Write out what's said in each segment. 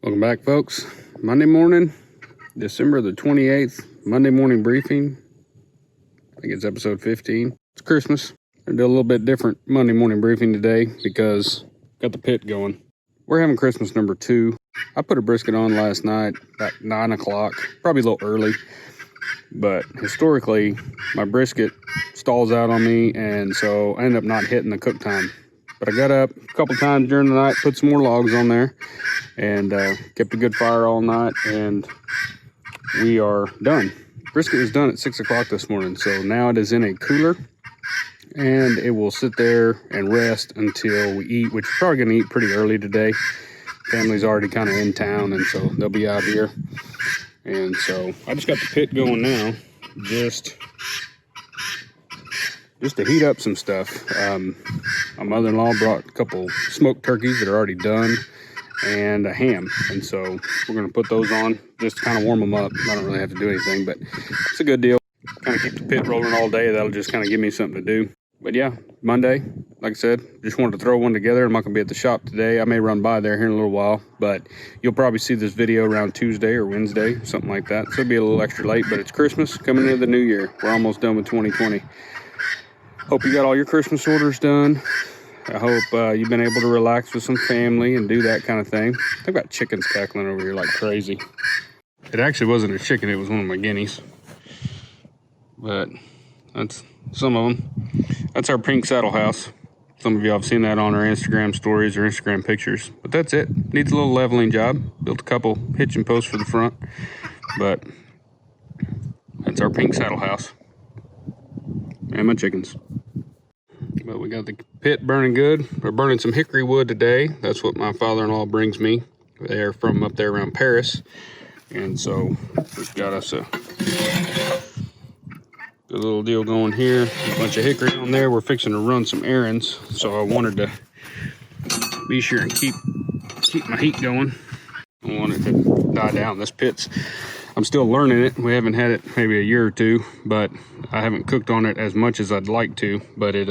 Welcome back, folks. Monday morning, December the 28th, Monday morning briefing. I think it's episode 15. It's Christmas. I do a little bit different Monday morning briefing today because got the pit going. We're having Christmas number 2. I put a brisket on last night about 9 o'clock, probably a little early, but historically my brisket stalls out on me, and so I end up not hitting the cook time. But I got up a couple times during the night, put some more logs on there, and kept a good fire all night, and we are done. Brisket was done at 6 o'clock this morning, so now it is in a cooler, and it will sit there and rest until we eat, which we're probably going to eat pretty early today. Family's already kind of in town, and so they'll be out here. And so I just got the pit going now, just to heat up some stuff. My mother-in-law brought a couple smoked turkeys that are already done and a ham, and so we're going to put those on just to kind of warm them up. I don't really have to do anything, but it's a good deal. Kind of keep the pit rolling all day. That'll just kind of give me something to do. But yeah, Monday, like I said, just wanted to throw one together. I'm not going to be at the shop today. I may run by there here in a little while, but you'll probably see this video around Tuesday or Wednesday, something like that. So it'll be a little extra late, but it's Christmas coming into the new year. We're almost done with 2020. Hope you got all your Christmas orders done. I hope you've been able to relax with some family and do that kind of thing. I've got chickens cackling over here like crazy. It actually wasn't a chicken, it was one of my guineas. But that's some of them. That's our pink saddle house. Some of y'all have seen that on our Instagram stories or Instagram pictures. But that's it. Needs a little leveling job. Built a couple hitching posts for the front. But that's our pink saddle house. And my chickens. But we got the pit burning good. We're burning some hickory wood today. That's what my father-in-law brings me. They're from up there around Paris. And so we've got us a good little deal going here. A bunch of hickory on there. We're fixing to run some errands. So I wanted to be sure and keep my heat going. I want it to die down. This pit's, I'm still learning it. We haven't had it maybe a year or two, but I haven't cooked on it as much as I'd like to. But it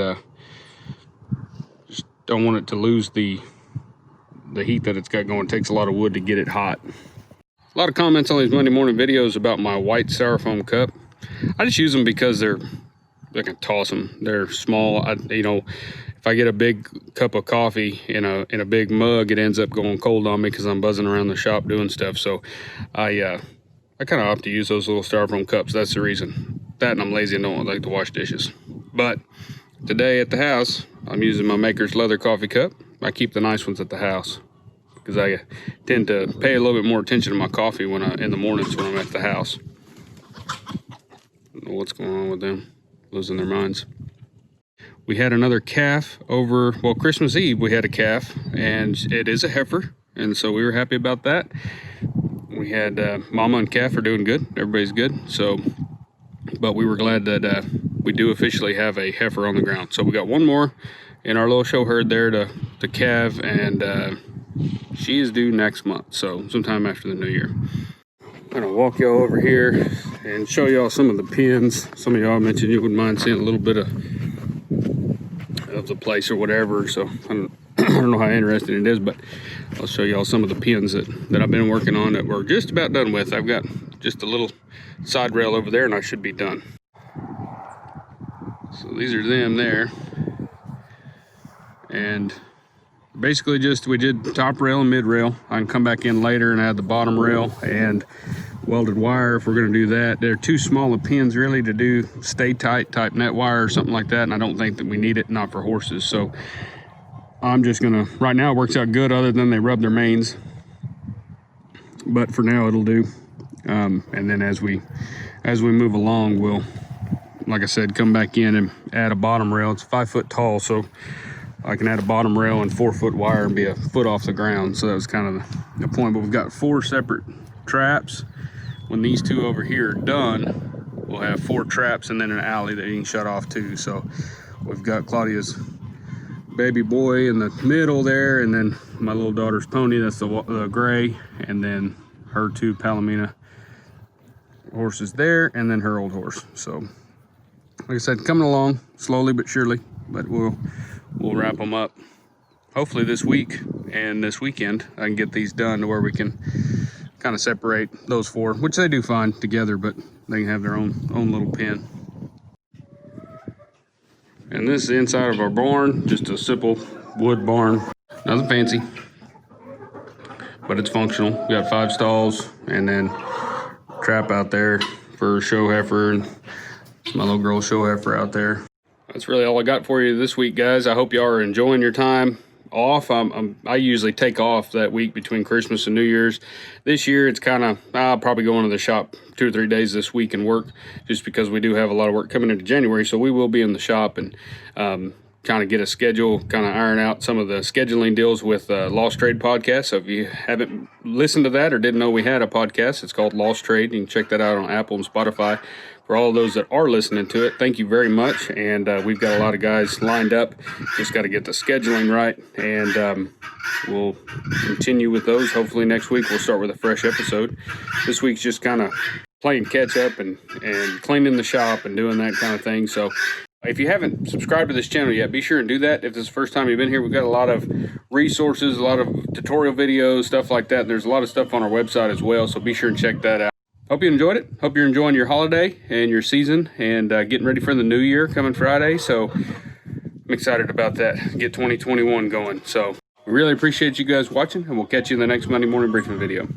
just don't want it to lose the heat that it's got going. It takes a lot of wood to get it hot. A lot of comments on these Monday morning videos about my white styrofoam cup. I just use them because I can toss them. They're small. If I get a big cup of coffee in a big mug, it ends up going cold on me because I'm buzzing around the shop doing stuff. So I kind of opt to use those little styrofoam cups. That's the reason. That, and I'm lazy and don't like to wash dishes. But today at the house, I'm using my Maker's leather coffee cup. I keep the nice ones at the house because I tend to pay a little bit more attention to my coffee in the mornings when I'm at the house. I don't know what's going on with them, losing their minds. We had another calf over, well, Christmas Eve we had a calf, and it is a heifer, and so we were happy about that. We had mama and calf are doing good. Everybody's good. So, but we were glad that we do officially have a heifer on the ground. So we got one more in our little show herd there to calve, and she is due next month. So sometime after the new year. I'm gonna walk y'all over here and show y'all some of the pins. Some of y'all mentioned you wouldn't mind seeing a little bit of the place or whatever. So I don't know how interesting it is, but I'll show y'all some of the pins that I've been working on that we're just about done with. I've got just a little side rail over there and I should be done. So these are them there. And basically we did top rail and mid rail. I can come back in later and add the bottom rail and welded wire if we're going to do that. They're too small of pins really to do stay tight type net wire or something like that, and I don't think that we need it, not for horses. So I'm just gonna, right now it works out good other than they rub their manes, but for now it'll do. And then as we move along, we'll, like I said, come back in and add a bottom rail. It's 5 foot tall, so I can add a bottom rail and 4 foot wire and be a foot off the ground. So that was kind of the point. But we've got 4 separate traps. When these 2 over here are done, we'll have 4 traps and then an alley that you can shut off too. So we've got Claudia's baby boy in the middle there, and then my little daughter's pony, that's the gray, and then her 2 Palomino horses there, and then her old horse. So like I said, coming along slowly but surely, but we'll wrap them up hopefully this week and this weekend I can get these done to where we can kind of separate those 4, which they do fine together, but they can have their own little pen. And this is the inside of our barn, just a simple wood barn, nothing fancy, but it's functional. We got 5 stalls and then trap out there for show heifer, and my little girl show heifer out there. That's really all I got for you this week, guys. I hope y'all are enjoying your time off. I usually take off that week between Christmas and New Year's. This year it's kind of, I'll probably go into the shop 2 or 3 days this week and work, just because we do have a lot of work coming into January. So we will be in the shop and kind of get a schedule, kind of iron out some of the scheduling deals with Lost Trade podcast. So if you haven't listened to that or didn't know we had a podcast, it's called Lost Trade. You can check that out on Apple and Spotify. For all those that are listening to it, thank you very much. And we've got a lot of guys lined up. Just got to get the scheduling right, and we'll continue with those. Hopefully next week we'll start with a fresh episode. This week's just kind of playing catch up and cleaning the shop and doing that kind of thing. So if you haven't subscribed to this channel yet, be sure and do that. If this is the first time you've been here, we've got a lot of resources, a lot of tutorial videos, stuff like that. There's a lot of stuff on our website as well, so be sure and check that out. Hope you enjoyed it. Hope you're enjoying your holiday and your season, and getting ready for the new year coming Friday. So I'm excited about that. Get 2021 going. So we really appreciate you guys watching, and we'll catch you in the next Monday morning briefing video.